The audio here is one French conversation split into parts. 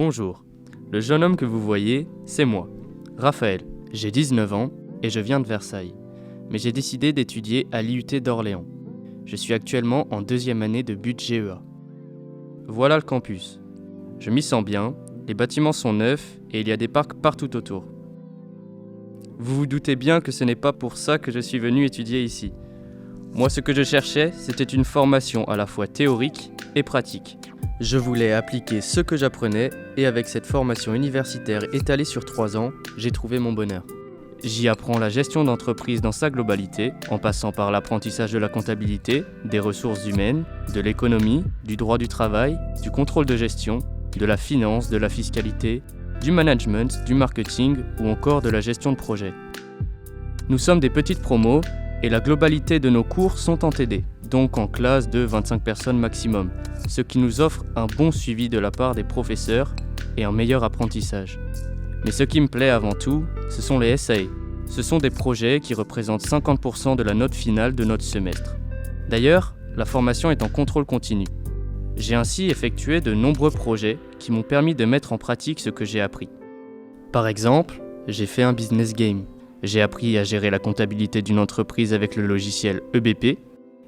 Bonjour, le jeune homme que vous voyez, c'est moi, Raphaël. J'ai 19 ans et je viens de Versailles, mais j'ai décidé d'étudier à l'IUT d'Orléans. Je suis actuellement en 2e année de BUT GEA. Voilà le campus. Je m'y sens bien, les bâtiments sont neufs et il y a des parcs partout autour. Vous vous doutez bien que ce n'est pas pour ça que je suis venu étudier ici. Moi, ce que je cherchais, c'était une formation à la fois théorique et pratique. Je voulais appliquer ce que j'apprenais et avec cette formation universitaire étalée sur 3 ans, j'ai trouvé mon bonheur. J'y apprends la gestion d'entreprise dans sa globalité, en passant par l'apprentissage de la comptabilité, des ressources humaines, de l'économie, du droit du travail, du contrôle de gestion, de la finance, de la fiscalité, du management, du marketing ou encore de la gestion de projet. Nous sommes des petites promos et la globalité de nos cours sont en TD, donc en classe de 25 personnes maximum, ce qui nous offre un bon suivi de la part des professeurs et un meilleur apprentissage. Mais ce qui me plaît avant tout, ce sont les SAE. Ce sont des projets qui représentent 50% de la note finale de notre semestre. D'ailleurs, la formation est en contrôle continu. J'ai ainsi effectué de nombreux projets qui m'ont permis de mettre en pratique ce que j'ai appris. Par exemple, j'ai fait un business game. J'ai appris à gérer la comptabilité d'une entreprise avec le logiciel EBP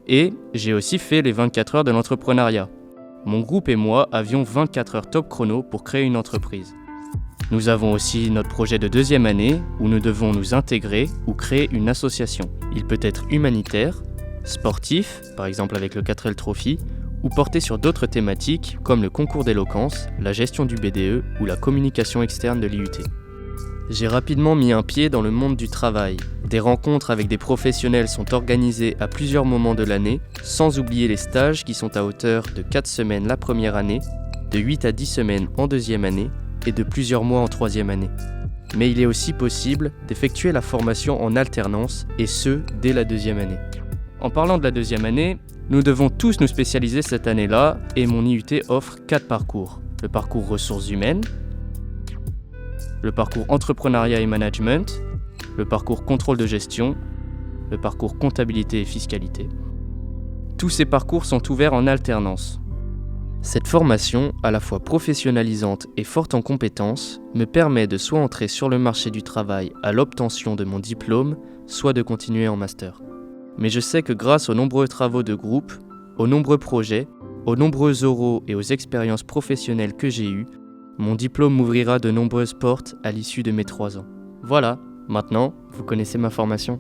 et j'ai aussi fait les 24 heures de l'entrepreneuriat. Mon groupe et moi avions 24 heures top chrono pour créer une entreprise. Nous avons aussi notre projet de 2e année où nous devons nous intégrer ou créer une association. Il peut être humanitaire, sportif, par exemple avec le 4L Trophy, ou porté sur d'autres thématiques comme le concours d'éloquence, la gestion du BDE ou la communication externe de l'IUT. J'ai rapidement mis un pied dans le monde du travail. Des rencontres avec des professionnels sont organisées à plusieurs moments de l'année, sans oublier les stages qui sont à hauteur de 4 semaines la première année, de 8 à 10 semaines en 2e année et de plusieurs mois en 3e année. Mais il est aussi possible d'effectuer la formation en alternance et ce, dès la 2e année. En parlant de la 2e année, nous devons tous nous spécialiser cette année-là et mon IUT offre 4 parcours. Le parcours ressources humaines, le parcours entrepreneuriat et management, le parcours contrôle de gestion, le parcours comptabilité et fiscalité. Tous ces parcours sont ouverts en alternance. Cette formation, à la fois professionnalisante et forte en compétences, me permet de soit entrer sur le marché du travail à l'obtention de mon diplôme, soit de continuer en master. Mais je sais que grâce aux nombreux travaux de groupe, aux nombreux projets, aux nombreux oraux et aux expériences professionnelles que j'ai eues, mon diplôme m'ouvrira de nombreuses portes à l'issue de mes 3 ans. Voilà, maintenant, vous connaissez ma formation.